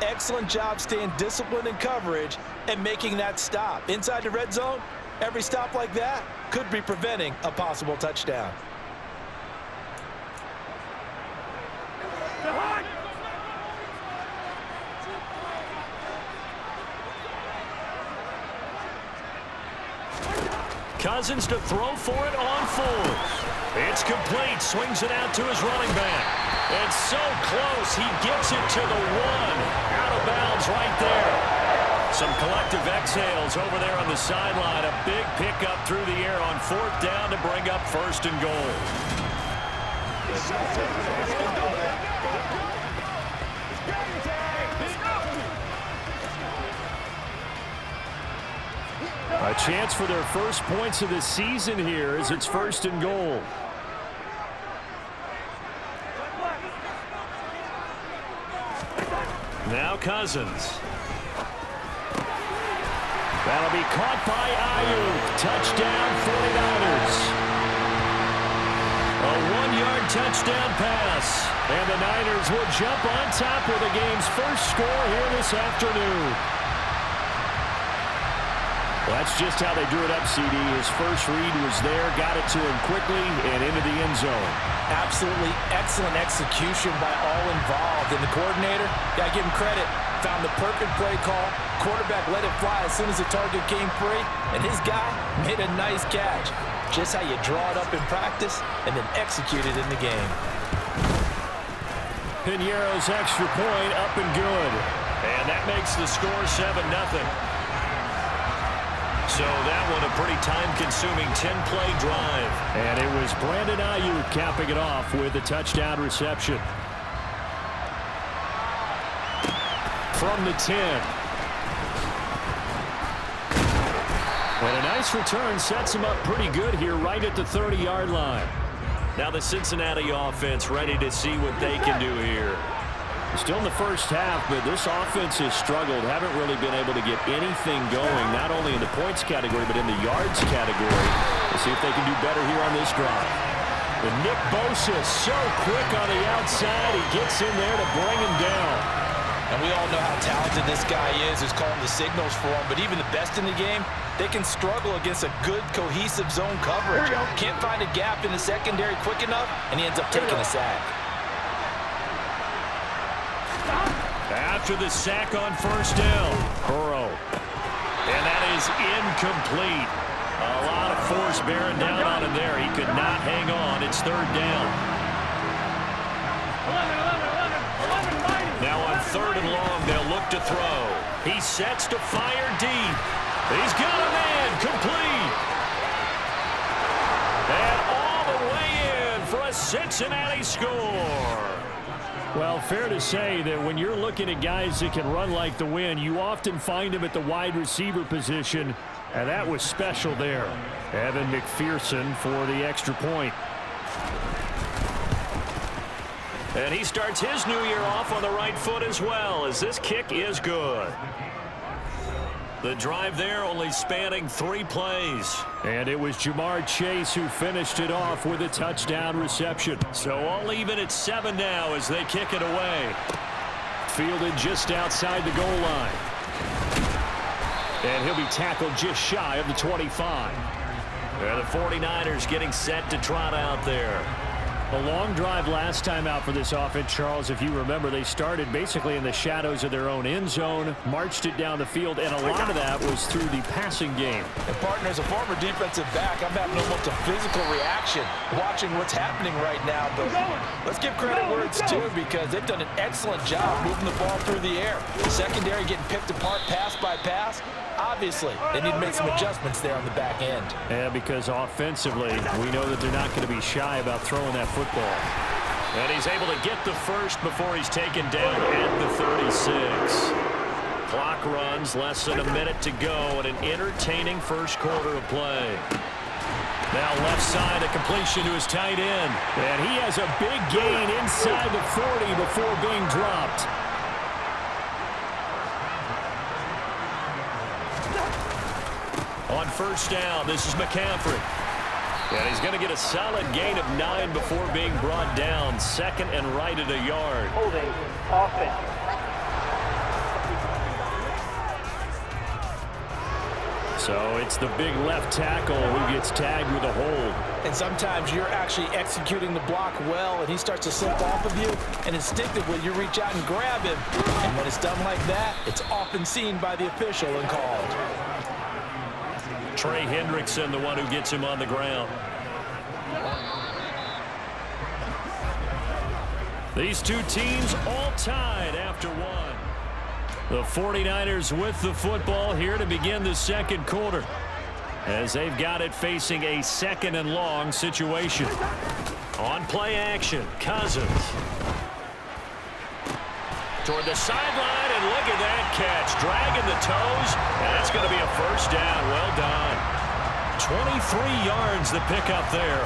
excellent job staying disciplined in coverage and making that stop. Inside the red zone, every stop like that could be preventing a possible touchdown. Cousins to throw for it on fourth. It's complete. Swings it out to his running back. It's so close. He gets it to the one. Out of bounds right there. Some collective exhales over there on the sideline. A big pickup through the air on fourth down to bring up first and goal. A chance for their first points of the season here as it's first and goal. Now Cousins. That'll be caught by Ayuk. Touchdown 49ers. A 1-yard touchdown pass. And the Niners will jump on top with the game's first score here this afternoon. Well, that's just how they drew it up, CD. His first read was there, got it to him quickly, and into the end zone. Absolutely excellent execution by all involved. And the coordinator, got to give him credit, found the perfect play call. Quarterback let it fly as soon as the target came free, and his guy made a nice catch. Just how you draw it up in practice and then execute it in the game. Piñeiro's extra point up and good. And that makes the score 7-0. So that one a pretty time-consuming 10-play drive. And it was Brandon Ayuk capping it off with a touchdown reception. From the 10. And a nice return sets him up pretty good here right at the 30-yard line. Now the Cincinnati offense ready to see what they can do here. Still in the first half, but this offense has struggled. Haven't really been able to get anything going, not only in the points category, but in the yards category. We'll see if they can do better here on this drive. And Nick Bosa so quick on the outside. He gets in there to bring him down. And we all know how talented this guy is, who's calling the signals for him. But even the best in the game, they can struggle against a good, cohesive zone coverage. Can't find a gap in the secondary quick enough, and he ends up taking a sack. After the sack on first down, Burrow. And that is incomplete. A lot of force bearing down on him there. He could not hang on. It's third down. Now on third and long, they'll look to throw. He sets to fire deep. He's got a man complete. And all the way in for a Cincinnati score. Well, fair to say that when you're looking at guys that can run like the wind, you often find them at the wide receiver position, and that was special there. Evan McPherson for the extra point. And he starts his new year off on the right foot as well, as this kick is good. The drive there only spanning 3 plays. And it was Jamar Chase who finished it off with a touchdown reception. So all even at 7 now as they kick it away. Fielded just outside the goal line. And he'll be tackled just shy of the 25. And the 49ers getting set to trot out there. A long drive last time out for this offense, Charles. If you remember, they started basically in the shadows of their own end zone, marched it down the field, and a lot of that was through the passing game. And partner, as a former defensive back, I'm having almost a physical reaction watching what's happening right now. But let's give credit where it's due, because they've done an excellent job moving the ball through the air. Secondary getting picked apart pass by pass. Obviously, they need to make some adjustments there on the back end. Yeah, because offensively, we know that they're not going to be shy about throwing that football. And he's able to get the first before he's taken down at the 36. Clock runs, less than a minute to go, and an entertaining first quarter of play. Now left side, a completion to his tight end. And he has a big gain inside the 40 before being dropped. On first down, this is McCaffrey. And he's going to get a solid gain of 9 before being brought down. Second and right at a yard. Holding offense. So it's the big left tackle who gets tagged with a hold. And sometimes you're actually executing the block well, and he starts to slip off of you, and instinctively you reach out and grab him. And when it's done like that, it's often seen by the official and called. Trey Hendrickson, the one who gets him on the ground. These two teams all tied after one. The 49ers with the football here to begin the second quarter, as they've got it facing a second and long situation. On play action, Cousins. Toward the sideline, and look at that catch. Dragging the toes, and that's going to be a first down. Well done. 23 yards the pickup there.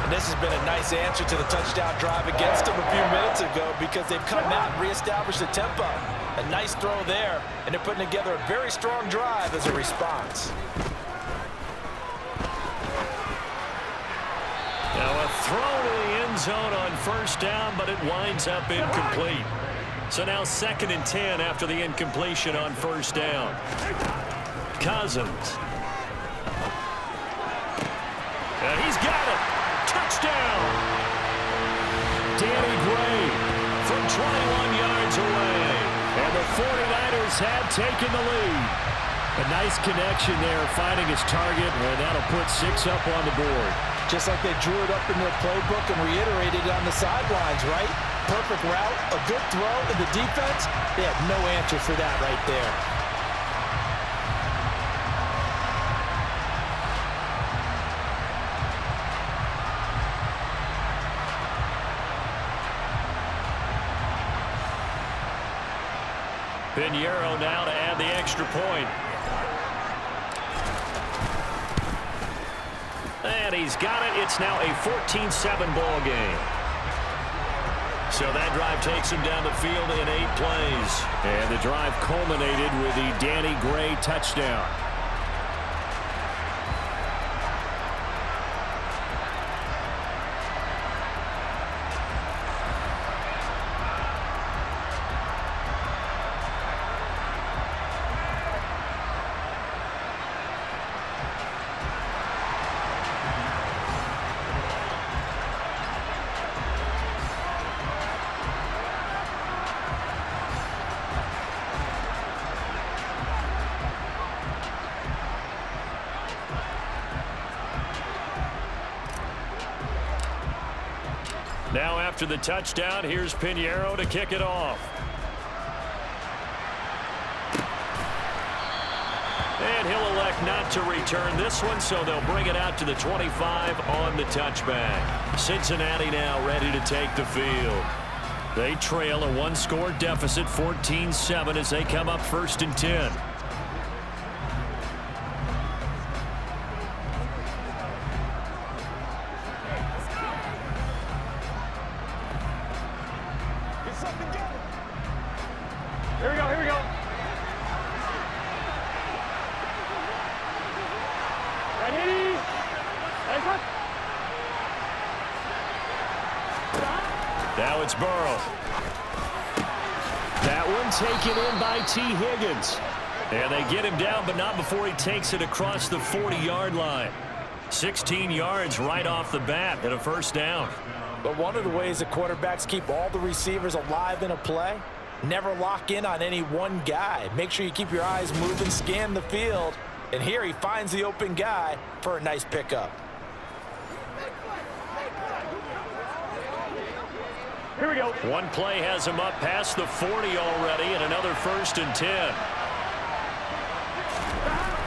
And this has been a nice answer to the touchdown drive against them a few minutes ago, because they've come out and reestablished the tempo. A nice throw there, and they're putting together a very strong drive as a response. Now a throw to the end zone on first down, but it winds up incomplete. So now 2nd and 10 after the incompletion on first down. Cousins. And he's got it. Touchdown. Danny Gray from 21 yards away. And the 49ers have taken the lead. A nice connection there, finding his target, and that'll put 6 up on the board. Just like they drew it up in their playbook and reiterated it on the sidelines, right? Perfect route, a good throw, and the defense, they had no answer for that right there. Pinheiro now to add the extra point. And he's got it. It's now a 14-7 ball game. So that drive takes him down the field in 8 plays. And the drive culminated with the Danny Gray touchdown. Now after the touchdown, here's Pinheiro to kick it off. And he'll elect not to return this one, so they'll bring it out to the 25 on the touchback. Cincinnati now ready to take the field. They trail a 1-score deficit, 14-7, as they come up 1st and 10. Now it's Burrow. That one taken in by T. Higgins. And they get him down, but not before he takes it across the 40-yard line. 16 yards right off the bat and a first down. But one of the ways the quarterbacks keep all the receivers alive in a play, never lock in on any one guy. Make sure you keep your eyes moving, scan the field. And here he finds the open guy for a nice pickup. Here we go. One play has him up past the 40 already, and another 1st and 10.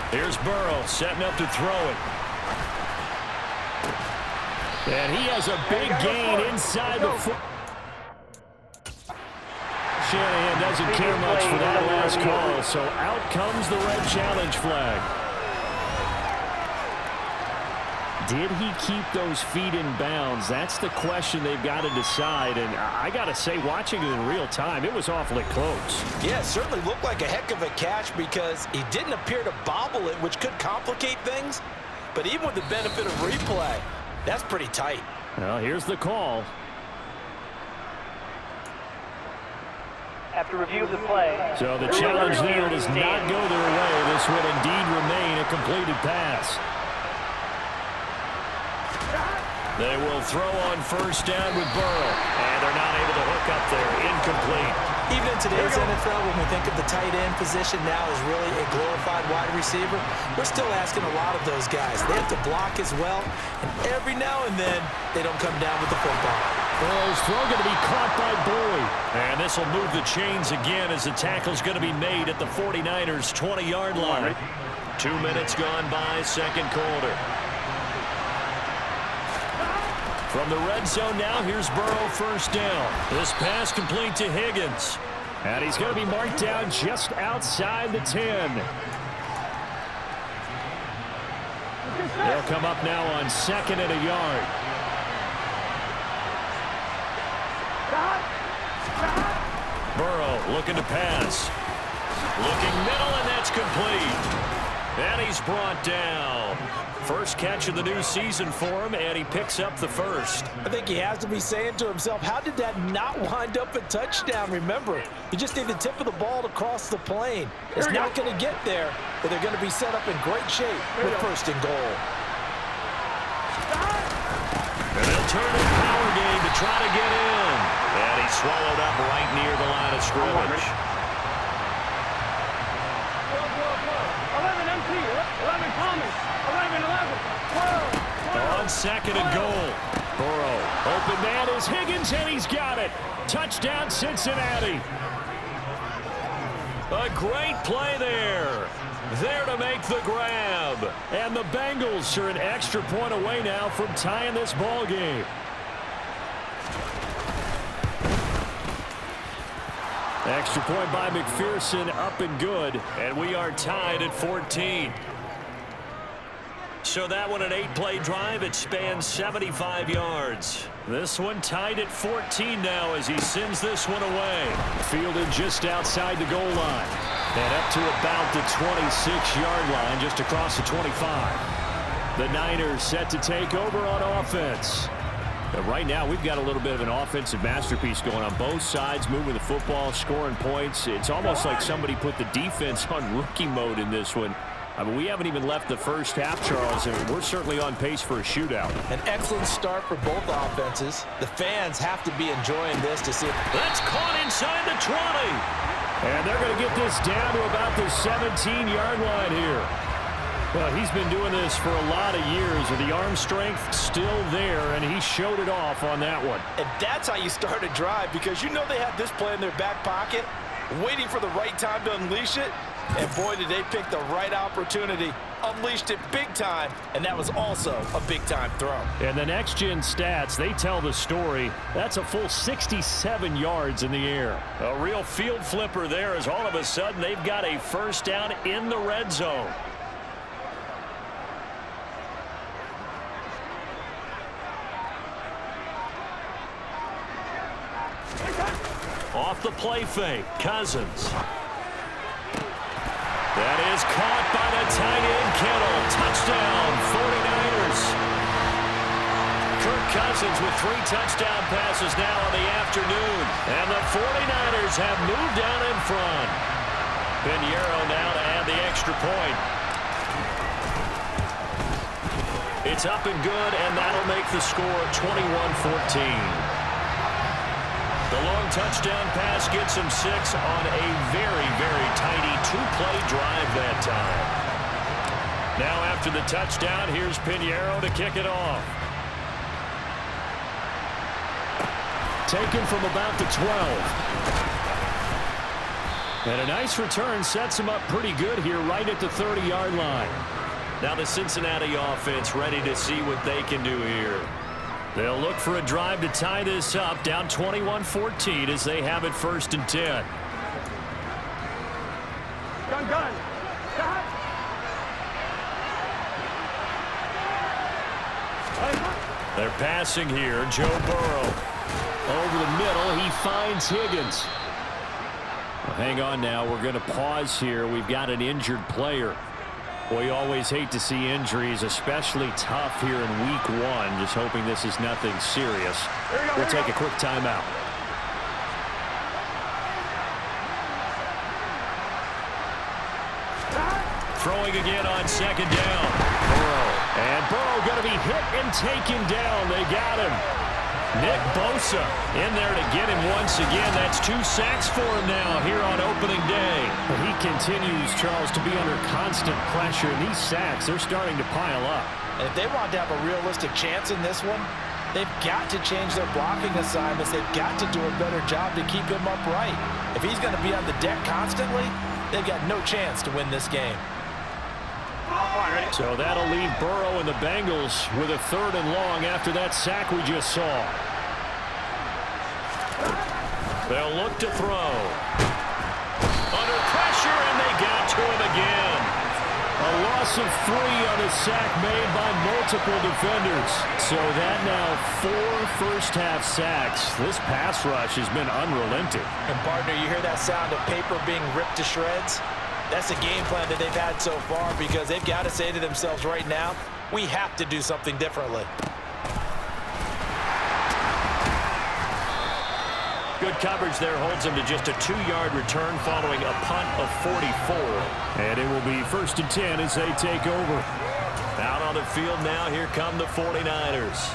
Here's Burrow setting up to throw it. And he has a big gain inside the foot. Shanahan doesn't care much for that last call, so out comes the red challenge flag. Did he keep those feet in bounds? That's the question they've got to decide. And I got to say, watching it in real time, it was awfully close. Yeah, it certainly looked like a heck of a catch because he didn't appear to bobble it, which could complicate things. But even with the benefit of replay, that's pretty tight. Well, here's the call. After review of the play. So the challenge there does not go their way. This would indeed remain a completed pass. They will throw on first down with Burrow. And they're not able to hook up there. Incomplete. Even in today's NFL, when we think of the tight end position now as really a glorified wide receiver, we're still asking a lot of those guys. They have to block as well, and every now and then, they don't come down with the football. Burrow's throw going to be caught by Boyd. And this will move the chains again as the tackle's going to be made at the 49ers' 20-yard line. 2 minutes gone by, second quarter. From the red zone now, here's Burrow first down. This pass complete to Higgins. And he's going to be marked down just outside the 10. They'll come up now on second and a yard. Burrow looking to pass. Looking middle, and that's complete. And he's brought down. First catch of the new season for him, and he picks up the first. I think he has to be saying to himself, how did that not wind up a touchdown? Remember, you just need the tip of the ball to cross the plane. It's not going to get there, but they're going to be set up in great shape with first and goal. And they'll turn in power game to try to get in. And he's swallowed up right near the line of scrimmage. 11 empty, 11 Thomas, 11. On second and goal. Burrow, open man is Higgins, and he's got it. Touchdown, Cincinnati. A great play there. There to make the grab. And the Bengals are an extra point away now from tying this ball game. Extra point by McPherson, up and good. And we are tied at 14. So that one, an 8-play drive. It spans 75 yards. This one tied at 14 now as he sends this one away. Fielded just outside the goal line. And up to about the 26-yard line, just across the 25. The Niners set to take over on offense. But right now, we've got a little bit of an offensive masterpiece going on both sides, moving the football, scoring points. It's almost like somebody put the defense on rookie mode in this one. I mean, we haven't even left the first half, Charles, and we're certainly on pace for a shootout. An excellent start for both offenses. The fans have to be enjoying this to see. That's caught inside the 20. And they're going to get this down to about the 17-yard line here. Well, he's been doing this for a lot of years, with the arm strength still there, and he showed it off on that one. And that's how you start a drive, because you know they had this play in their back pocket, waiting for the right time to unleash it. And boy, did they pick the right opportunity, unleashed it big time, and that was also a big-time throw. And the next-gen stats, they tell the story. That's a full 67 yards in the air. A real field flipper there, as all of a sudden they've got a first down in the red zone. Off the play fake, Cousins. That is caught by the tight end, Kittle. Touchdown, 49ers. Kirk Cousins with 3 touchdown passes now in the afternoon. And the 49ers have moved down in front. Pinheiro now to add the extra point. It's up and good, and that'll make the score 21-14. The long touchdown pass gets him 6 on a very, very tidy 2-play drive that time. Now after the touchdown, here's Pinheiro to kick it off. Taken from about the 12. And a nice return sets him up pretty good here right at the 30-yard line. Now the Cincinnati offense ready to see what they can do here. They'll look for a drive to tie this up, down 21-14 as they have it first and 10. Gun. They're passing here. Joe Burrow. Over the middle, he finds Higgins. Well, hang on now. We're going to pause here. We've got an injured player. Well, you always hate to see injuries, especially tough here in week 1. Just hoping this is nothing serious. We'll take a quick timeout. throwing again on second down. Burrow. And Burrow going to be hit and taken down. They got him. Nick Bosa in there to get him once again. That's 2 sacks for him now here on opening day. But he continues, Charles, to be under constant pressure. And these sacks, they're starting to pile up. And if they want to have a realistic chance in this one, they've got to change their blocking assignments. They've got to do a better job to keep him upright. If he's going to be on the deck constantly, they've got no chance to win this game. So that'll leave Burrow and the Bengals with a 3rd and long after that sack we just saw. They'll look to throw. Under pressure, and they got to him again. A loss of 3 on a sack made by multiple defenders. So that now 4 first-half sacks. This pass rush has been unrelenting. And, partner, you hear that sound of paper being ripped to shreds? That's the game plan that they've had so far because they've got to say to themselves right now, we have to do something differently. Good coverage there holds him to just a 2-yard return following a punt of 44. And it will be 1st and 10 as they take over. Out on the field now, here come the 49ers.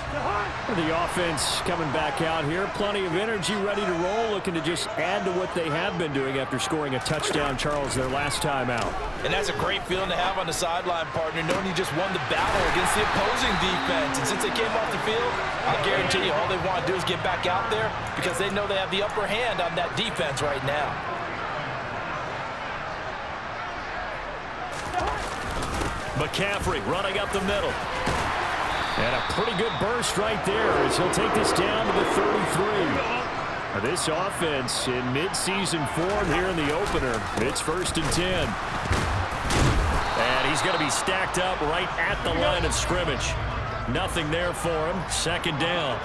The offense coming back out here. Plenty of energy, ready to roll, looking to just add to what they have been doing after scoring a touchdown, Charles, their last time out. And that's a great feeling to have on the sideline, partner, knowing you just won the battle against the opposing defense. And since they came off the field, I guarantee you all they want to do is get back out there because they know they have the upper hand on that defense right now. McCaffrey running up the middle. And a pretty good burst right there as he'll take this down to the 33. This offense in midseason form here in the opener. It's 1st and 10. And he's going to be stacked up right at the line of scrimmage. Nothing there for him. 2nd down.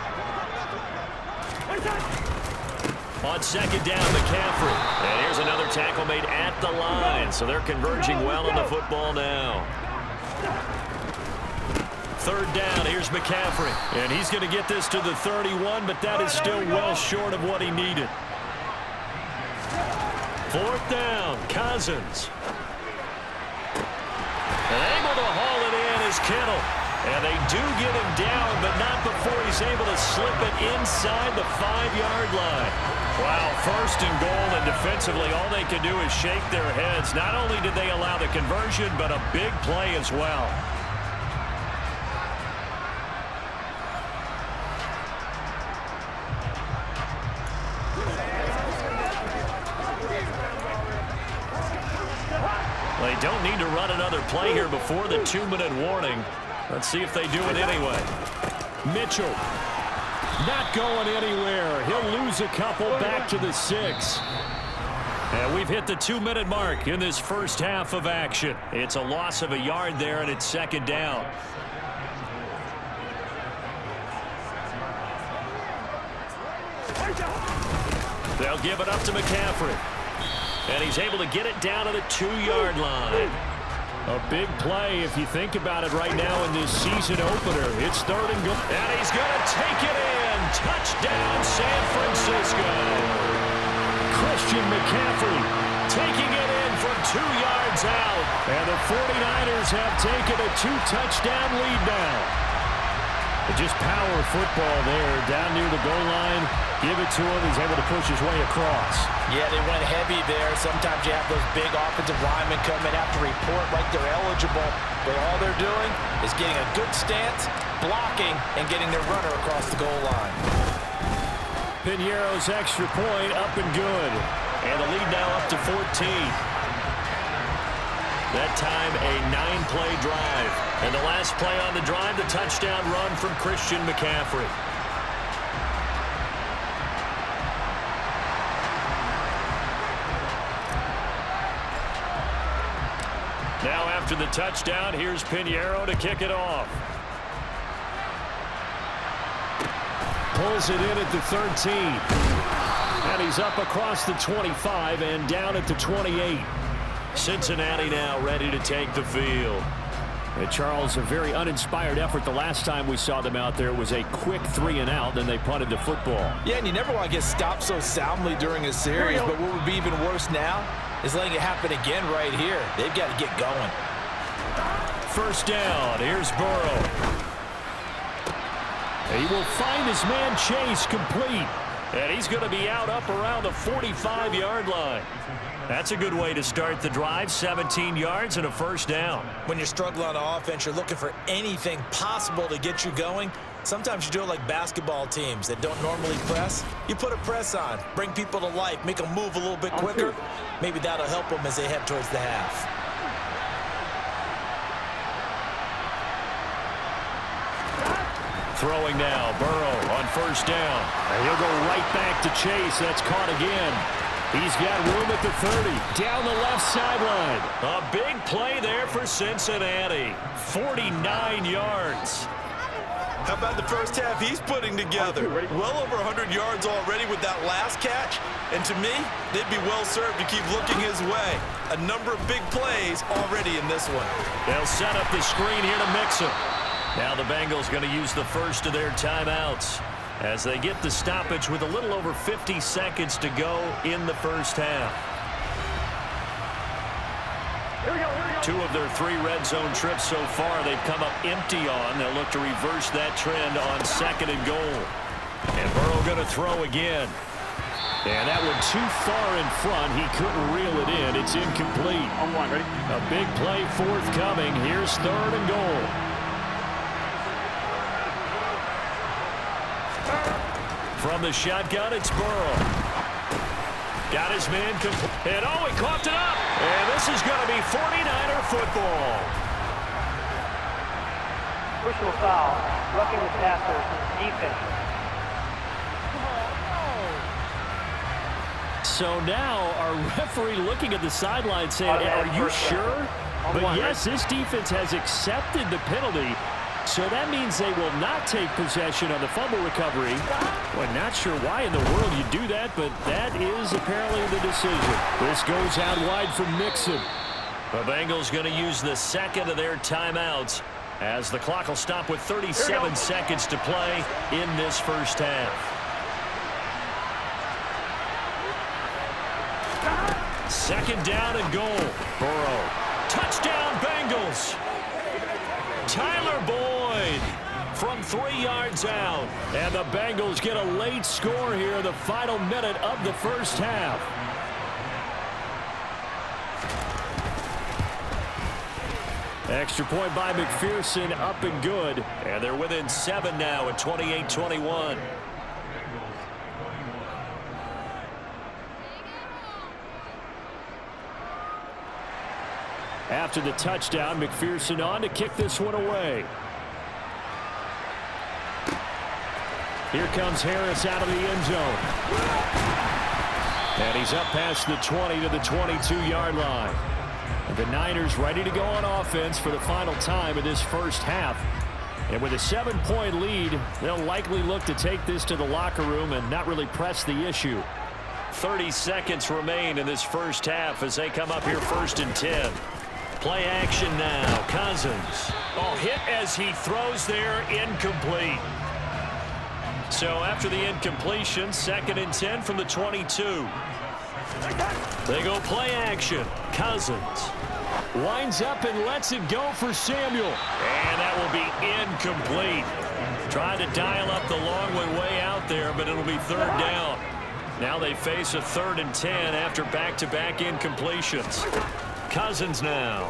On 2nd down, McCaffrey. And here's another tackle made at the line. So they're converging well on the football now. 3rd down, here's McCaffrey. And he's going to get this to the 31, but that is still well short of what he needed. 4th down, Cousins. And able to haul it in is Kittle. And they do get him down, but not before he's able to slip it inside the 5-yard line. Wow, 1st and goal, and defensively all they can do is shake their heads. Not only did they allow the conversion, but a big play as well. They don't need to run another play here before the 2-minute warning. Let's see if they do it anyway. Mitchell not going anywhere. He'll lose a couple back to the 6. And we've hit the 2-minute mark in this first half of action. It's a loss of a yard there, and it's 2nd down. They'll give it up to McCaffrey. And he's able to get it down to the 2-yard line. A big play if you think about it right now in this season opener. It's 3rd and goal. And he's going to take it in. Touchdown, San Francisco. Christian McCaffrey taking it in from 2 yards out. And the 49ers have taken a 2-touchdown lead now. Just power football there down near the goal line. Give it to him. He's able to push his way across. Yeah, they went heavy there. Sometimes you have those big offensive linemen come in, have to report like they're eligible. But all they're doing is getting a good stance, blocking, and getting their runner across the goal line. Piñeiro's extra point up and good. And the lead now up to 14. That time a 9-play drive. And the last play on the drive, the touchdown run from Christian McCaffrey. Now after the touchdown, here's Piñeiro to kick it off. Pulls it in at the 13. And he's up across the 25 and down at the 28. Cincinnati now ready to take the field. And Charles, a very uninspired effort. The last time we saw them out there was a quick 3-and-out, then they punted the football. Yeah, and you never want to get stopped so soundly during a series, but what would be even worse now is letting it happen again right here. They've got to get going. First down. Here's Burrow. He will find his man Chase complete. And he's going to be out up around the 45-yard line. That's a good way to start the drive. 17 yards and a first down. When you're struggling on offense, you're looking for anything possible to get you going. Sometimes you do it like basketball teams that don't normally press. You put a press on, bring people to life, make them move a little bit quicker. Maybe that'll help them as they head towards the half. Throwing now, Burrow on first down. And he'll go right back to Chase. That's caught again. He's got room at the 30. Down the left sideline. A big play there for Cincinnati. 49 yards. How about the first half he's putting together? Well over 100 yards already with that last catch. And to me, they'd be well served to keep looking his way. A number of big plays already in this one. They'll set up the screen here to mix him. Now the Bengals going to use the first of their timeouts as they get the stoppage with a little over 50 seconds to go in the first half. Here we go. 2 of their 3 red zone trips so far they've come up empty on. They'll look to reverse that trend on 2nd and goal. And Burrow going to throw again. And that one too far in front. He couldn't reel it in. It's incomplete. On one, ready? A big play forthcoming. Here's 3rd and goal. From the shotgun, it's Burrow. Got his man complete. And oh, he coughed it up. And this is going to be 49er football. Personal foul. Roughing the passer. Defense. So now our referee looking at the sideline saying, are you sure? But yes, this defense has accepted the penalty. So that means they will not take possession on the fumble recovery. Well, not sure why in the world you do that, but that is apparently the decision. This goes out wide from Mixon. The Bengals going to use the 2nd of their timeouts as the clock will stop with 37 seconds to play in this first half. Second down and goal. Burrow. Touchdown Bengals. Tyler Boyd from 3 yards out. And the Bengals get a late score here in the final minute of the first half. Extra point by McPherson, up and good. And they're within 7 now at 28-21. After the touchdown, McPherson on to kick this one away. Here comes Harris out of the end zone. And he's up past the 20 to the 22-yard line. And the Niners ready to go on offense for the final time in this first half. And with a 7-point lead, they'll likely look to take this to the locker room and not really press the issue. 30 seconds remain in this first half as they come up here 1st and 10. Play action now. Cousins. Oh, hit as he throws there. Incomplete. So after the incompletion, 2nd and 10 from the 22. They go play action. Cousins. Winds up and lets it go for Samuel. And that will be incomplete. Trying to dial up the long way out there, but it'll be 3rd down. Now they face a 3rd and 10 after back-to-back incompletions. Cousins now.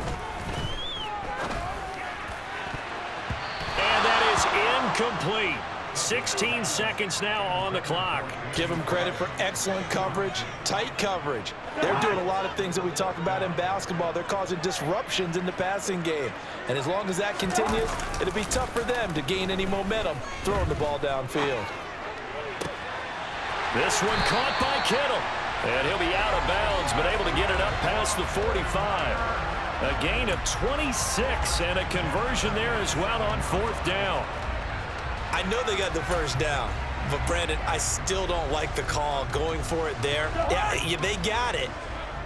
And that is incomplete. 16 seconds now on the clock. Give them credit for excellent coverage, tight coverage. They're doing a lot of things that we talk about in basketball. They're causing disruptions in the passing game. And as long as that continues, it'll be tough for them to gain any momentum throwing the ball downfield. This one caught by Kittle. And he'll be out of bounds, but able to get it up past the 45. A gain of 26 and a conversion there as well on 4th down. I know they got the first down, but Brandon, I still don't like the call going for it there. Yeah, they got it,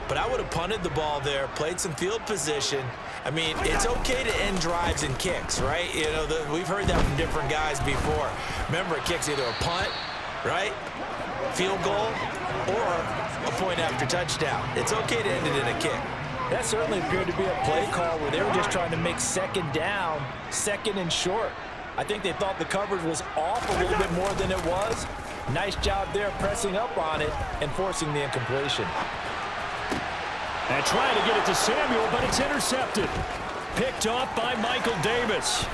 but I would have punted the ball there, played some field position. I mean, it's okay to end drives and kicks, right? You know, we've heard that from different guys before. Remember, a kick's either a punt, right, field goal, or a point after touchdown. It's okay to end it in a kick. That certainly appeared to be a play call where they were just trying to make second down, second and short. I think they thought the coverage was off a little bit more than it was. Nice job there pressing up on it and forcing the incompletion. And trying to get it to Samuel, but it's intercepted. Picked off by Michael Davis.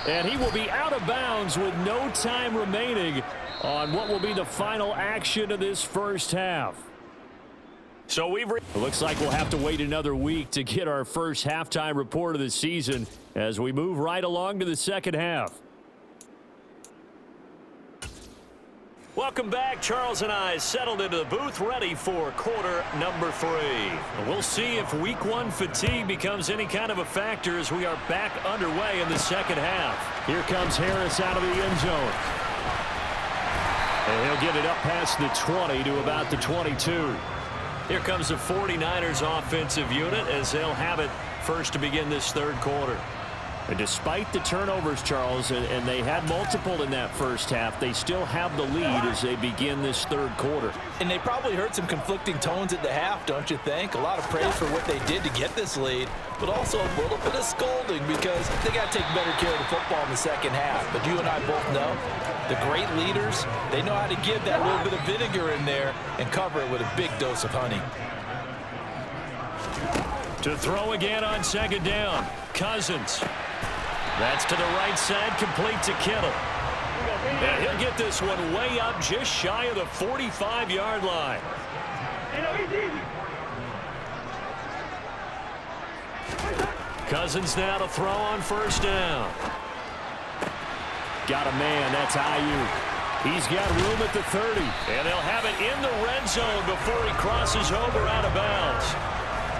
And he will be out of bounds with no time remaining on what will be the final action of this first half. So it looks like we'll have to wait another week to get our first halftime report of the season as we move right along to the second half. Welcome back. Charles and I settled into the booth ready for quarter number 3. We'll see if week 1 fatigue becomes any kind of a factor as we are back underway in the second half. Here comes Harris out of the end zone. And he'll get it up past the 20 to about the 22. Here comes the 49ers offensive unit as they'll have it first to begin this third quarter. And despite the turnovers, Charles, and they had multiple in that first half, they still have the lead as they begin this third quarter. And they probably heard some conflicting tones at the half, don't you think? A lot of praise for what they did to get this lead, but also a little bit of scolding because they got to take better care of the football in the second half. But you and I both know the great leaders, they know how to give that little bit of vinegar in there and cover it with a big dose of honey. To throw again on second down, Cousins. That's to the right side, complete to Kittle. And he'll get this one way up just shy of the 45-yard line. Cousins now to throw on first down. Got a man, that's Ayuk. He's got room at the 30. And they'll have it in the red zone before he crosses over out of bounds.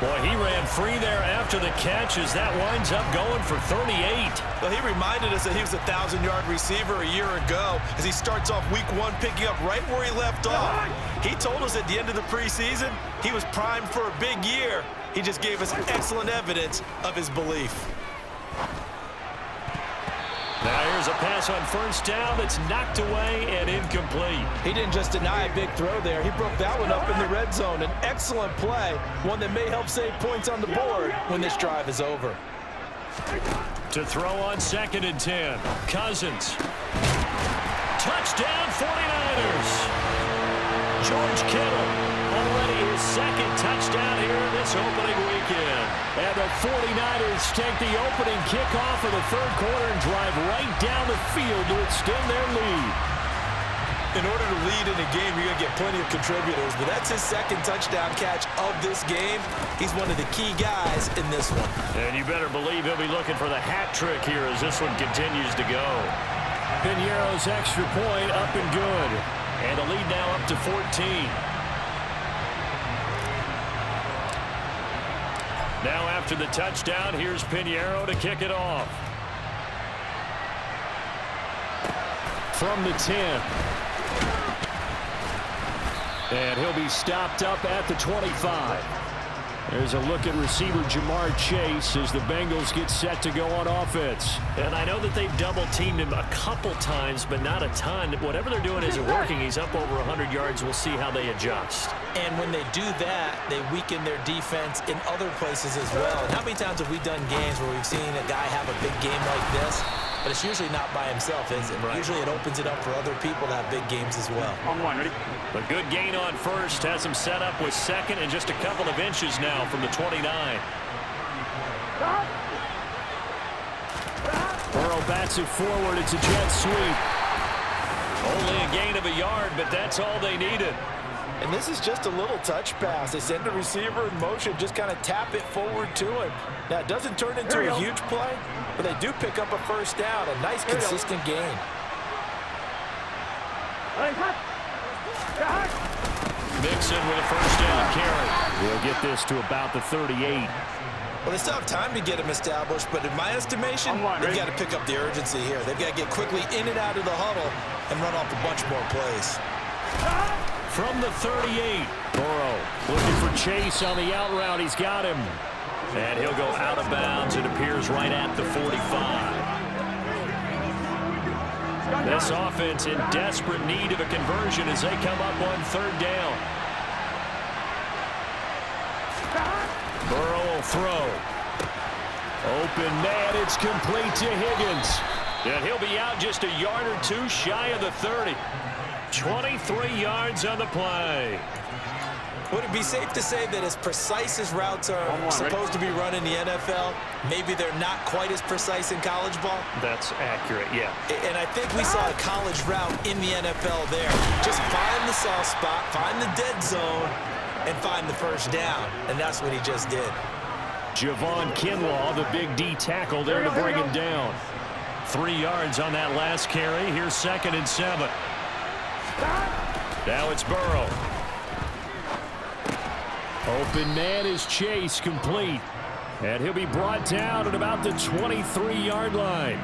Boy, he ran free there after the catch as that winds up going for 38. Well, he reminded us that he was a 1,000-yard receiver a year ago as he starts off week 1 picking up right where he left off. He told us at the end of the preseason he was primed for a big year. He just gave us excellent evidence of his belief. Now here's a pass on first down that's knocked away and incomplete. He didn't just deny a big throw there. He broke that one up in the red zone. An excellent play, one that may help save points on the board when this drive is over. To throw on second and 10, Cousins. Touchdown 49ers. George Kittle, already his second touchdown here this opening weekend. And the 49ers take the opening kickoff of the third quarter and drive right down the field to extend their lead. In order to lead in a game, you're going to get plenty of contributors, but that's his second touchdown catch of this game. He's one of the key guys in this one. And you better believe he'll be looking for the hat trick here as this one continues to go. Piñeiro's extra point up and good. And the lead now up to 14. Now after the touchdown, here's Piñeiro to kick it off. From the 10. And he'll be stopped up at the 25. There's a look at receiver Jamar Chase as the Bengals get set to go on offense. And I know that they've double-teamed him a couple times, but not a ton. Whatever they're doing isn't working. He's up over 100 yards. We'll see how they adjust. And when they do that, they weaken their defense in other places as well. And how many times have we done games where we've seen a guy have a big game like this? But it's usually not by himself, is it? Right. Usually it opens it up for other people to have big games as well. On one, ready? A good gain on first has him set up with second and just a couple of inches now from the 29. Burrow bats it forward. It's a jet sweep. Only a gain of a yard, but that's all they needed. And this is just a little touch pass. They send the receiver in motion, just kind of tap it forward to him. Now, it doesn't turn into a huge play, but they do pick up a first down. A nice, consistent gain. Mixon with a first down carry. We'll get this to about the 38. Well, they still have time to get him established, but in my estimation, they've got to pick up the urgency here. They've got to get quickly in and out of the huddle and run off a bunch more plays. From the 38, Burrow looking for Chase on the out route. He's got him. And he'll go out of bounds. It appears right at the 45. This offense in desperate need of a conversion as they come up on third down. Burrow will throw. Open man, it's complete to Higgins. And he'll be out just a yard or two shy of the 30. 23 yards on the play. Would it be safe to say that as precise as routes are supposed to be run in the NFL, maybe they're not quite as precise in college ball? That's accurate, yeah. And I think we saw a college route in the NFL there. Just find the soft spot, find the dead zone, and find the first down. And that's what he just did. Javon Kinlaw, the big D tackle there to bring him down. 3 yards on that last carry. Here's 2nd and 7. Now it's Burrow. Open man is Chase, complete. And he'll be brought down at about the 23-yard line.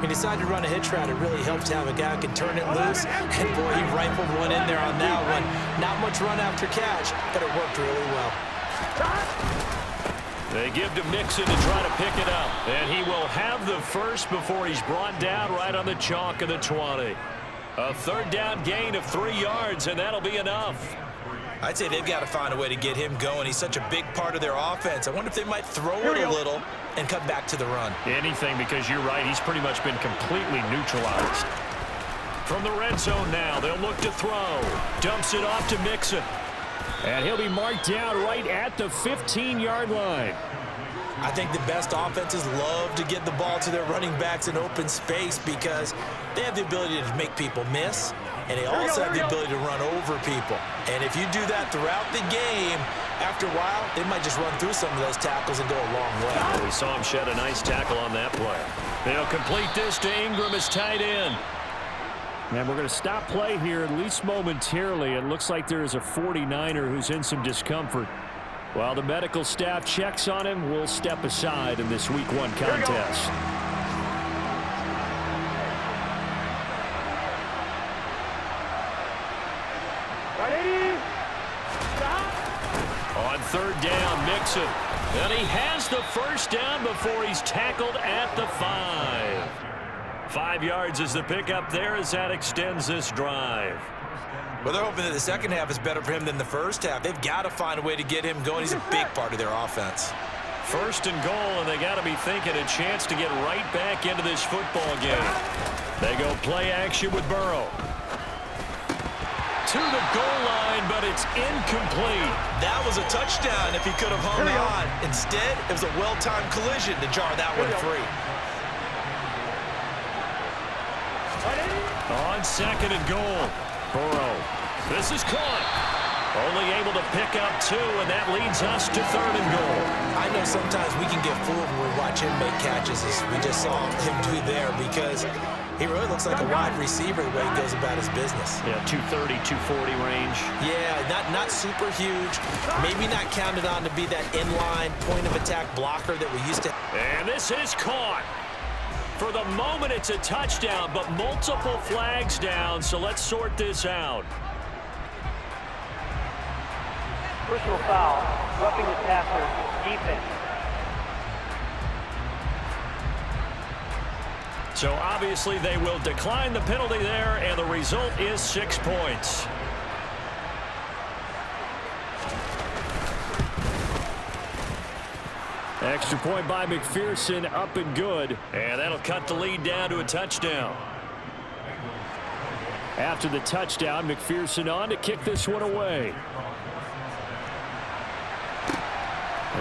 He decided to run a hitch route. It really helps to have a guy who can turn it loose. And boy, he rifled one in there on that one. Not much run after catch, but it worked really well. They give to Mixon to try to pick it up. And he will have the first before he's brought down right on the chalk of the 20. A 3rd down gain of 3 yards, and that'll be enough. I'd say they've got to find a way to get him going. He's such a big part of their offense. I wonder if they might throw it a little and come back to the run. Anything, because you're right. He's pretty much been completely neutralized. From the red zone now, they'll look to throw. Dumps it off to Mixon. And he'll be marked down right at the 15-yard line. I think the best offenses love to get the ball to their running backs in open space because they have the ability to make people miss, and they also have the ability to run over people. And if you do that throughout the game, after a while, they might just run through some of those tackles and go a long way. Well, we saw him shed a nice tackle on that play. They'll complete this to Ingram as tight end. And we're going to stop play here, at least momentarily. It looks like there is a 49er who's in some discomfort. While the medical staff checks on him, we'll step aside in this Week 1 contest. On 3rd down, Mixon. And he has the first down before he's tackled at the 5. 5 yards is the pickup there as that extends this drive. Well, they're hoping that the second half is better for him than the first half. They've got to find a way to get him going. He's a big part of their offense. 1st and goal, and they got to be thinking a chance to get right back into this football game. They go play action with Burrow. To the goal line, but it's incomplete. That was a touchdown if he could have hung on. Instead, it was a well-timed collision to jar that one free. On 2nd and goal, Burrow. This is caught. Only able to pick up 2, and that leads us to 3rd and goal. I know sometimes we can get fooled when we watch him make catches, as we just saw him do there, because he really looks like a wide receiver the way he goes about his business. Yeah, 230, 240 range. Yeah, not super huge. Maybe not counted on to be that inline point-of-attack blocker that we used to. And this is caught. For the moment, it's a touchdown, but multiple flags down, so let's sort this out. Personal foul, roughing the passer, defense. So obviously they will decline the penalty there, and the result is 6 points. Extra point by McPherson, up and good. And that'll cut the lead down to a touchdown. After the touchdown, McPherson on to kick this one away.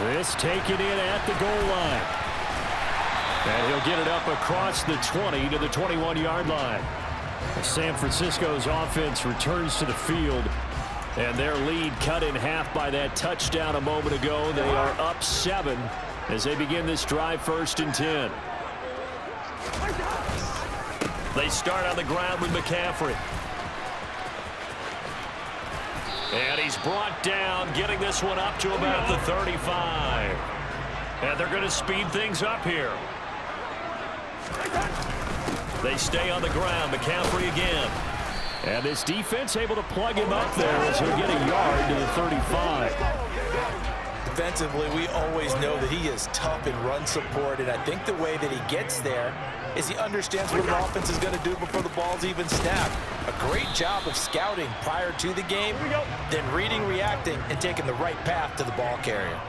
This taken in at the goal line. And he'll get it up across the 20 to the 21-yard line. San Francisco's offense returns to the field. And their lead cut in half by that touchdown a moment ago. They are up 7 as they begin this drive 1st and 10. They start on the ground with McCaffrey. And he's brought down, getting this one up to about the 35. And they're going to speed things up here. They stay on the ground. McCaffrey again. And this defense able to plug him up there as he'll get a yard to the 35. Defensively, we always know that he is tough in run support, and I think the way that he gets there is he understands what the offense is going to do before the ball's even snapped. A great job of scouting prior to the game, then reading, reacting, and taking the right path to the ball carrier.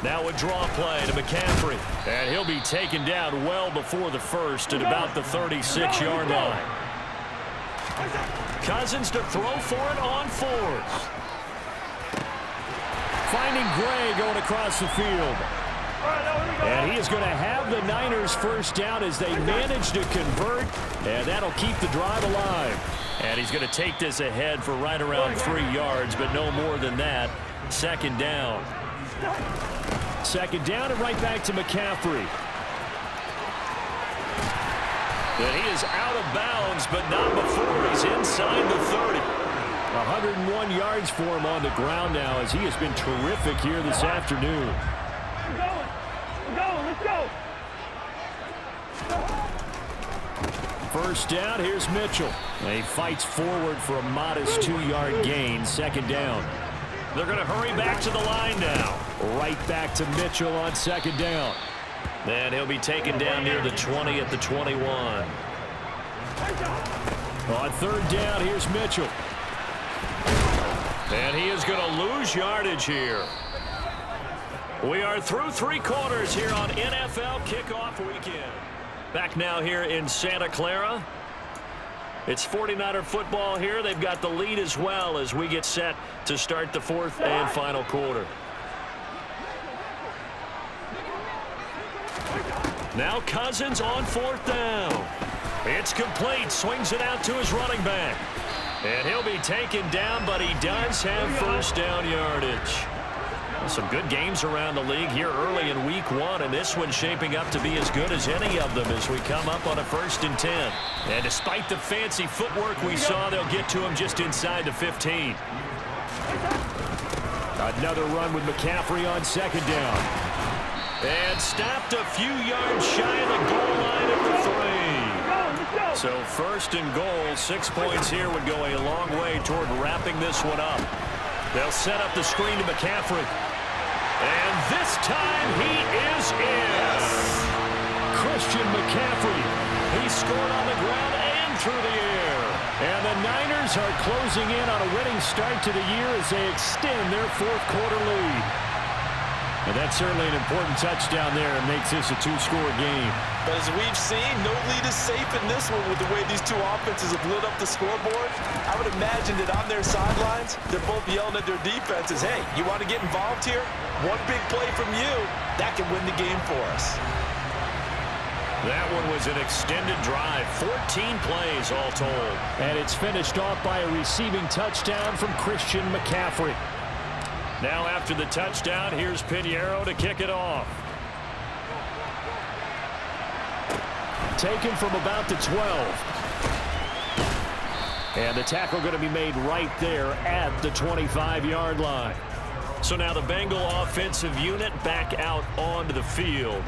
Now a draw play to McCaffrey. And he'll be taken down well before the first at about the 36-yard line. Cousins to throw for it on fourth. Finding Gray going across the field. And he is going to have the Niners first down as they manage to convert. And that'll keep the drive alive. And he's going to take this ahead for right around 3 yards, but no more than that. Second down. Second down and right back to McCaffrey. And he is out of bounds, but not before he's inside the 30. 101 yards for him on the ground now as he has been terrific here this afternoon. We're going, let's go. First down, here's Mitchell. He fights forward for a modest 2-yard gain, second down. They're going to hurry back to the line now. Right back to Mitchell on second down. And he'll be taken down near the 20 at the 21. On third down, here's Mitchell. And he is going to lose yardage here. We are through 3 quarters here on NFL Kickoff Weekend. Back now here in Santa Clara. It's 49er football here. They've got the lead as well as we get set to start the fourth and final quarter. Now Cousins on fourth down. It's complete. Swings it out to his running back. And he'll be taken down, but he does have first down yardage. Some good games around the league here early in week 1, and this one's shaping up to be as good as any of them as we come up on a 1st and 10. And despite the fancy footwork we saw, they'll get to him just inside the 15. Another run with McCaffrey on second down. And stopped a few yards shy of the goal line at the 3. So 1st and goal, 6 points here would go a long way toward wrapping this one up. They'll set up the screen to McCaffrey. And this time he is in. Christian McCaffrey. He scored on the ground and through the air. And the Niners are closing in on a winning start to the year as they extend their 4th quarter lead. And that's certainly an important touchdown there and makes this a 2-score game. But as we've seen, no lead is safe in this one with the way these 2 offenses have lit up the scoreboard. I would imagine that on their sidelines, they're both yelling at their defenses, hey, you want to get involved here? One big play from you, that can win the game for us. That one was an extended drive, 14 plays all told. And it's finished off by a receiving touchdown from Christian McCaffrey. Now after the touchdown, here's Pinheiro to kick it off. Taken from about the 12. And the tackle going to be made right there at the 25-yard line. So now the Bengal offensive unit back out onto the field.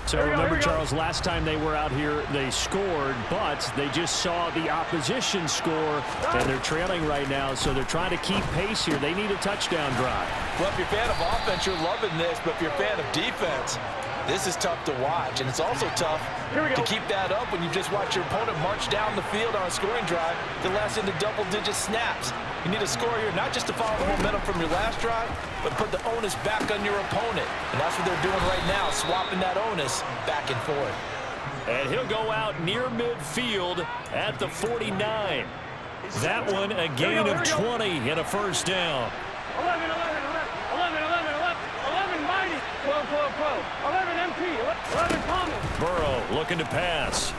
So remember, Charles, last time they were out here, they scored, but they just saw the opposition score, and they're trailing right now, so they're trying to keep pace here. They need a touchdown drive. Well, if you're a fan of offense, you're loving this, but if you're a fan of defense, this is tough to watch, and it's also tough to keep that up when you just watch your opponent march down the field on a scoring drive that lasts into double-digit snaps. You need a score here, not just to follow the momentum from your last drive, but put the onus back on your opponent. And that's what they're doing right now, swapping that onus back and forth. And he'll go out near midfield at the 49. That one a gain of 20 and a first down. 11 mighty, 12, 11 MP, 11 Thomas. Burrow looking to pass.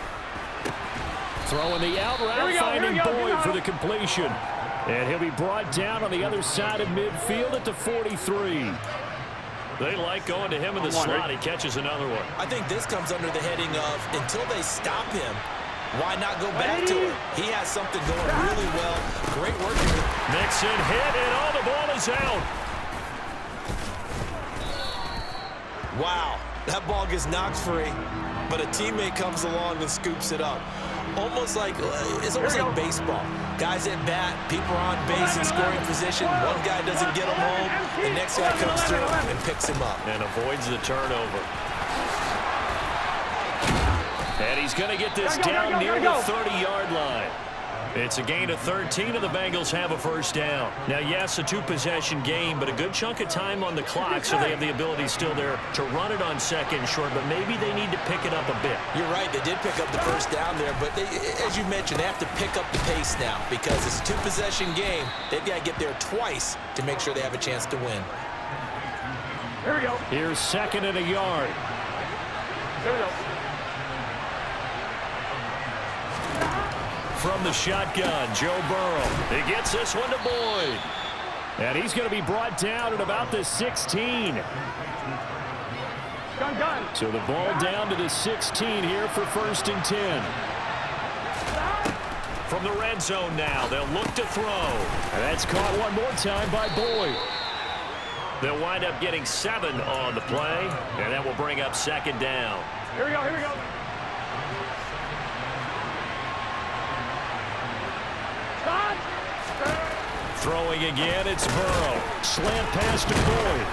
Throwing the out route, finding Boyd for the completion. And he'll be brought down on the other side of midfield at the 43. They like going to him in the slot. He catches another one. I think this comes under the heading of until they stop him, why not go back to it? He has something going really well. Great working with Mixon hit, and all the ball is out. Wow, that ball gets knocked free, but a teammate comes along and scoops it up. It's almost like baseball. Guys at bat, people are on base in scoring position. One guy doesn't get him home. The next guy comes through and picks him up. And avoids the turnover. And he's going to get this down near the 30-yard line. It's a gain of 13, and the Bengals have a first down. Now, yes, a two-possession game, but a good chunk of time on the clock, so they have the ability still there to run it on second and short, but maybe they need to pick it up a bit. You're right. They did pick up the first down there, but as you mentioned, they have to pick up the pace now because it's a two-possession game. They've got to get there twice to make sure they have a chance to win. Here we go. Here's 2nd and a yard. Here we go. From the shotgun, Joe Burrow. He gets this one to Boyd. And he's going to be brought down at about the 16. Gun. So the ball down to the 16 here for 1st and 10. From the red zone now, they'll look to throw. And that's caught one more time by Boyd. They'll wind up getting 7 on the play, and that will bring up 2nd down. Here we go. Throwing again, it's Burrow. Slant pass to Boyd.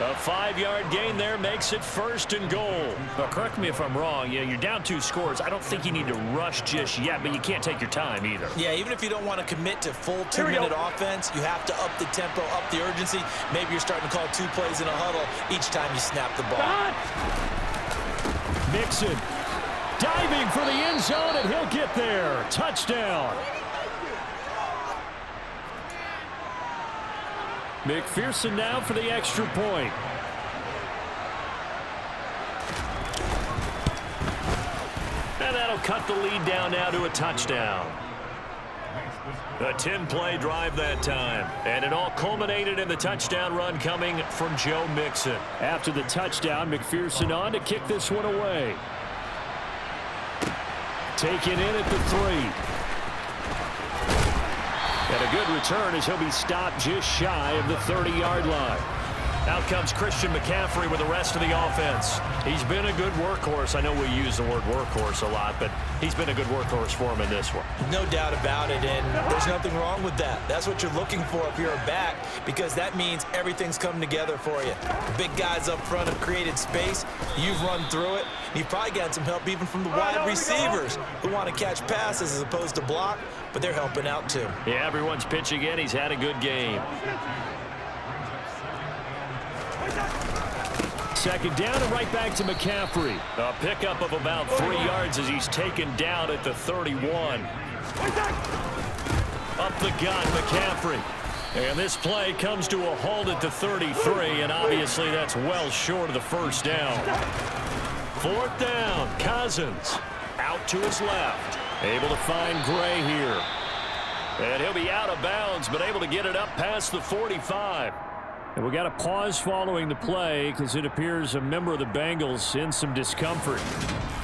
A 5-yard gain there makes it 1st and goal. Now, correct me if I'm wrong. You're down 2 scores. I don't think you need to rush just yet, but you can't take your time either. Yeah, even if you don't want to commit to full 2-minute offense, you have to up the tempo, up the urgency. Maybe you're starting to call 2 plays in a huddle each time you snap the ball. Mixon diving for the end zone, and he'll get there. Touchdown. McPherson now for the extra point. And that'll cut the lead down now to a touchdown. A 10-play drive that time. And it all culminated in the touchdown run coming from Joe Mixon. After the touchdown, McPherson on to kick this one away. Taken in at the 3. And a good return as he'll be stopped just shy of the 30-yard line. Out comes Christian McCaffrey with the rest of the offense. He's been a good workhorse. I know we use the word workhorse a lot, but he's been a good workhorse for him in this one. No doubt about it, and there's nothing wrong with that. That's what you're looking for if you're a back, because that means everything's coming together for you. The big guys up front have created space. You've run through it. You've probably got some help even from the wide receivers who want to catch passes as opposed to block, but they're helping out too. Yeah, everyone's pitching in. He's had a good game. 2nd down and right back to McCaffrey. A pickup of about 3 yards as he's taken down at the 31. Up the gut, McCaffrey. And this play comes to a halt at the 33, and obviously that's well short of the first down. 4th down, Cousins out to his left. Able to find Gray here. And he'll be out of bounds, but able to get it up past the 45. And we got a pause following the play because it appears a member of the Bengals in some discomfort.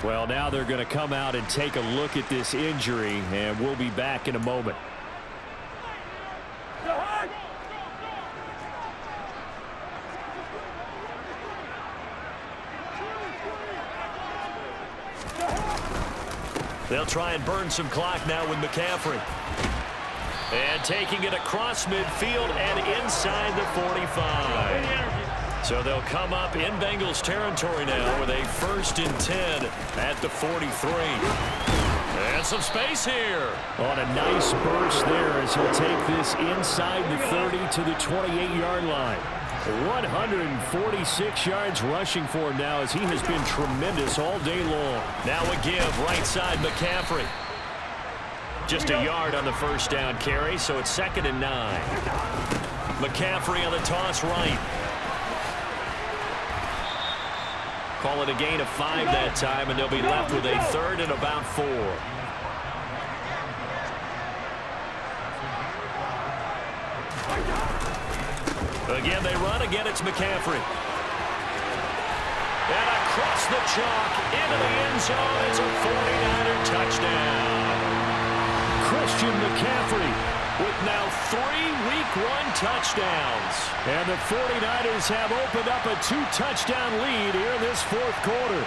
Well, now they're going to come out and take a look at this injury, and we'll be back in a moment. They'll try and burn some clock now with McCaffrey. And taking it across midfield and inside the 45. So they'll come up in Bengals territory now with a 1st and 10 at the 43. And some space here. On a nice burst there as he'll take this inside the 30 to the 28-yard line. 146 yards rushing for him now as he has been tremendous all day long. Now a give right side McCaffrey. Just a yard on the first down carry, so it's 2nd and 9. McCaffrey on the toss right. Call it a gain of 5 that time, and they'll be left with a 3rd and about 4. Again, they run. Again, it's McCaffrey. And across the chalk into the end zone. It's a 49er touchdown. Christian McCaffrey with now 3 Week 1 touchdowns. And the 49ers have opened up a 2-touchdown lead here in this 4th quarter.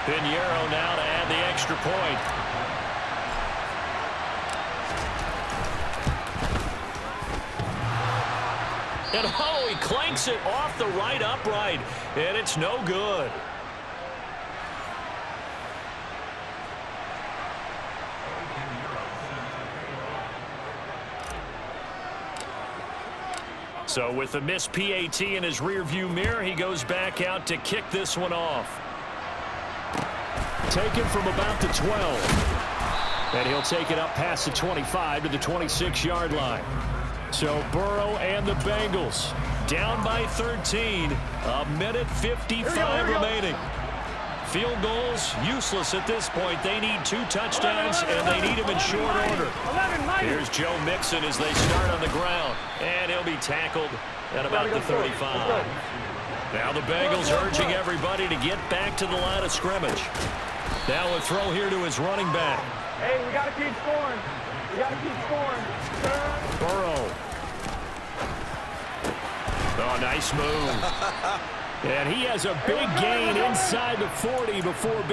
Pinheiro now to add the extra point. And oh, he clanks it off the right upright, and it's no good. So with a missed PAT in his rearview mirror, he goes back out to kick this one off. Taken from about the 12. And he'll take it up past the 25 to the 26-yard line. So Burrow and the Bengals down by 13. A minute 55 remaining. Field goals useless at this point. They need 2 touchdowns, and they need them in short order. Here's Joe Mixon as they start on the ground, and he'll be tackled at about the 35. Now the Bengals urging everybody to get back to the line of scrimmage. Now a throw here to his running back. Hey, we got to keep scoring. We got to keep scoring. Burrow. Oh, nice move. And he has a big gain inside the 40 before...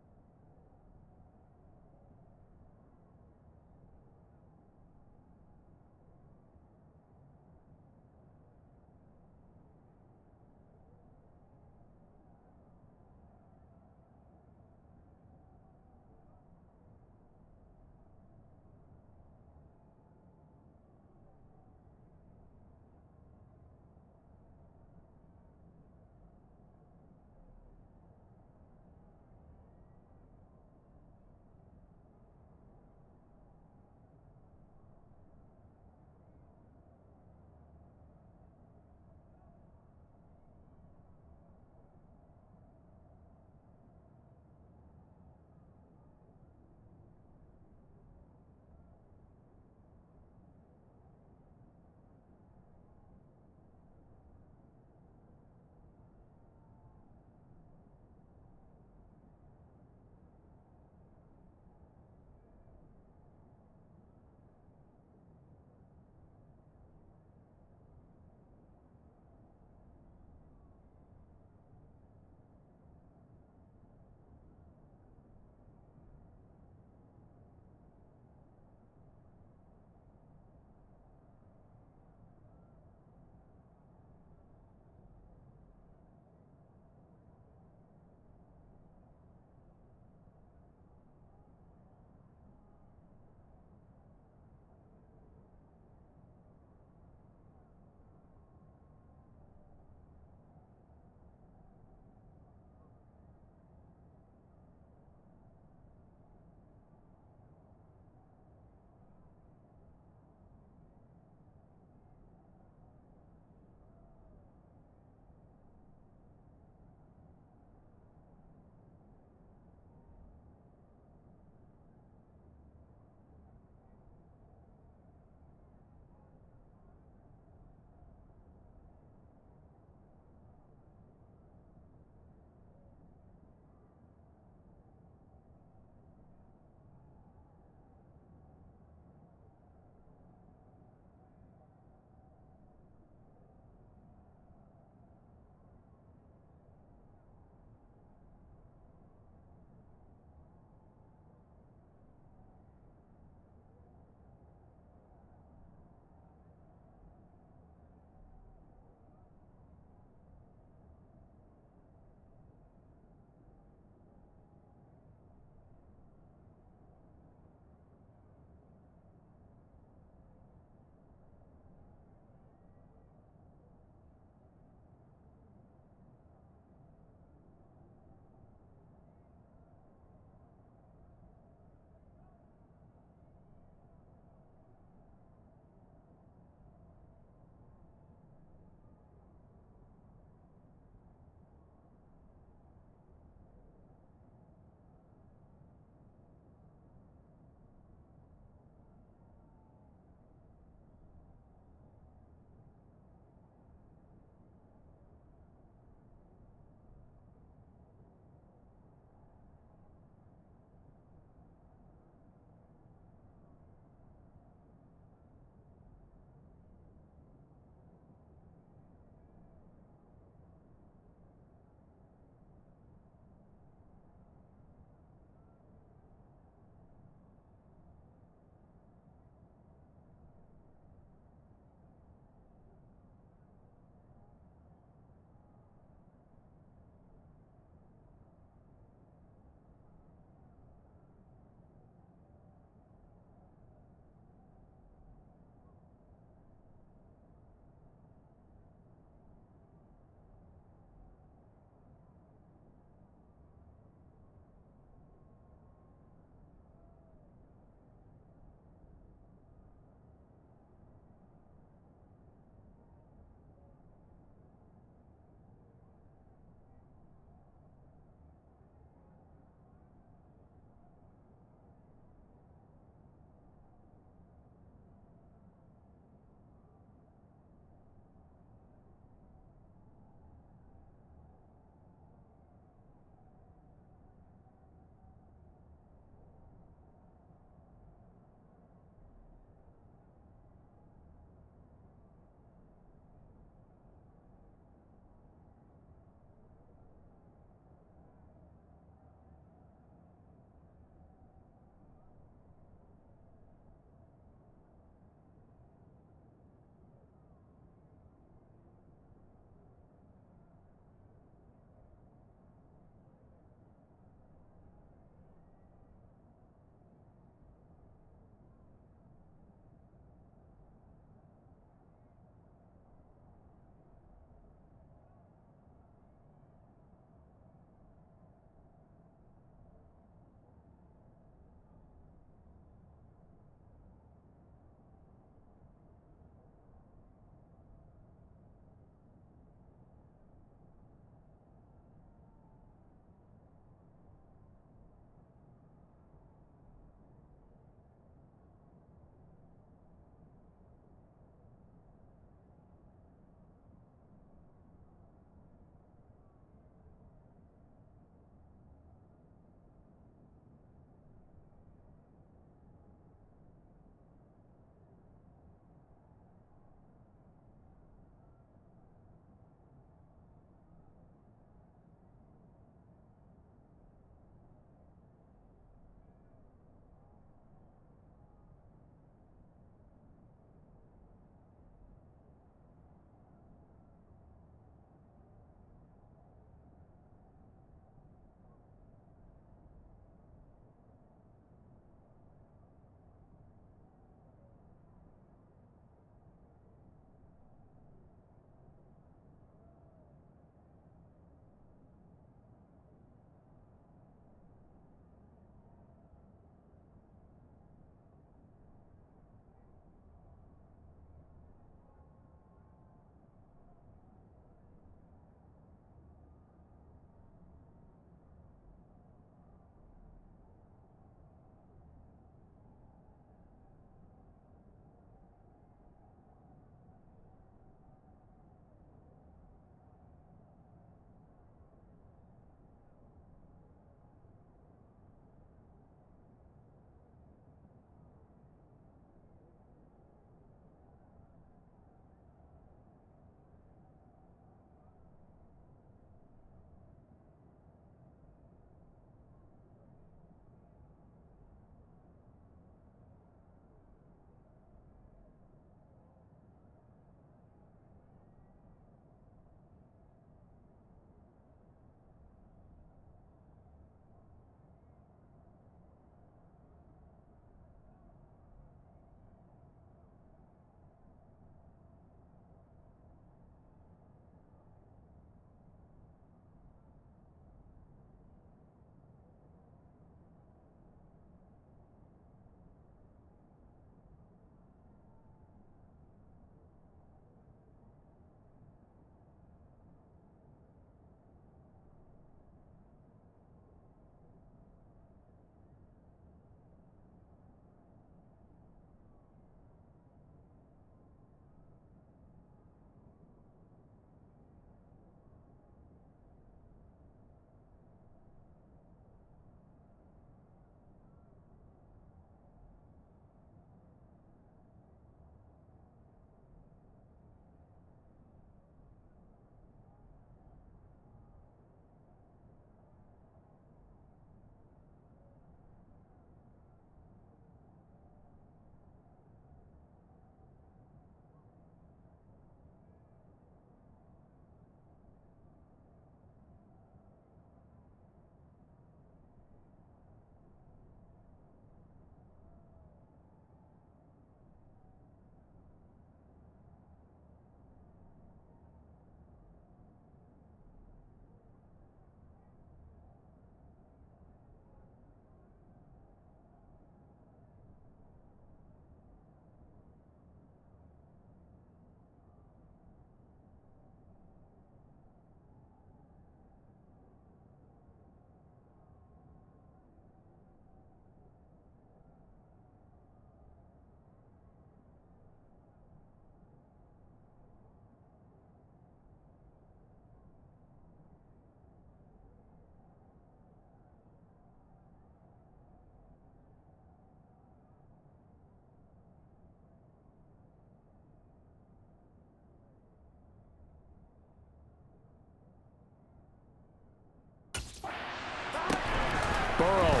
Burrow.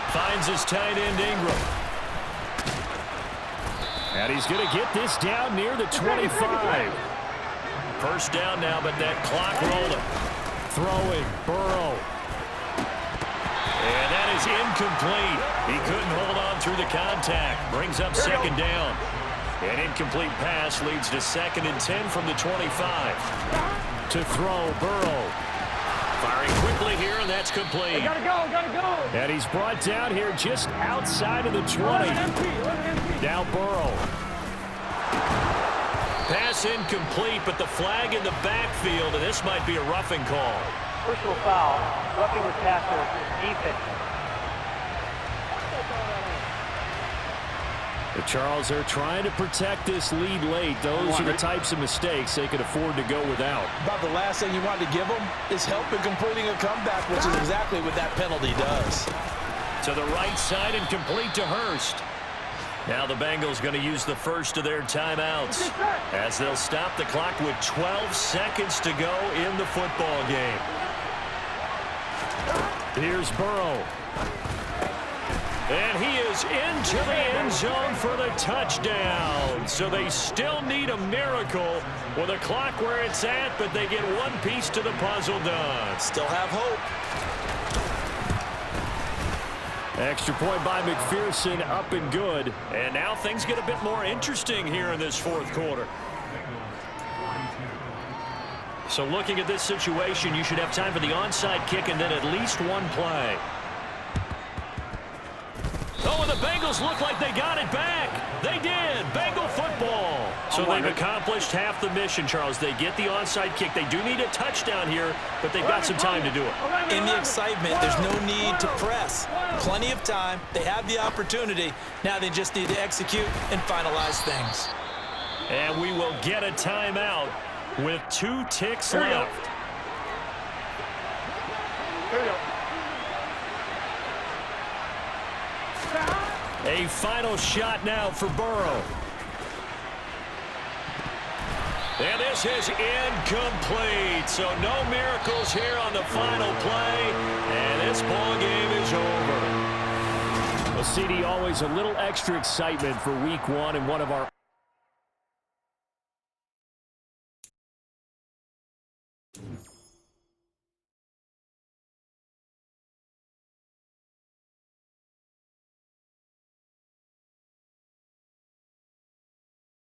Finds his tight end Ingram. And he's going to get this down near the 25. First down now, but that clock rolling. Throwing, Burrow. And that is incomplete. He couldn't hold on through the contact. Brings up second down. An incomplete pass leads to 2nd and 10 from the 25. To throw, Burrow. Firing quickly here, and that's complete. Gotta go. And he's brought down here just outside of the 20. Now Burrow. Pass incomplete, but the flag in the backfield, and this might be a roughing call. Personal foul, roughing the passer, defense. But Charles, they're trying to protect this lead late. Those are the types of mistakes they could afford to go without. About the last thing you want to give them is help in completing a comeback, which is exactly what that penalty does. To the right side and complete to Hurst. Now the Bengals going to use the first of their timeouts as they'll stop the clock with 12 seconds to go in the football game. Here's Burrow. And he is into the end zone for the touchdown. So they still need a miracle with a clock where it's at, but they get one piece to the puzzle done. Still have hope. Extra point by McPherson, up and good. And now things get a bit more interesting here in this fourth quarter. So looking at this situation, you should have time for the onside kick and then at least one play. Oh, and the Bengals look like they got it back. They did. Bengal football. So they've accomplished half the mission, Charles. They get the onside kick. They do need a touchdown here, but they've got some time to do it. In the excitement, there's no need to press. Plenty of time. They have the opportunity. Now they just need to execute and finalize things. And we will get a timeout with 2 ticks left. Here we go. A final shot now for Burrow. And this is incomplete. So no miracles here on the final play. And this ball game is over. Well, CD, always a little extra excitement for week 1 and one of our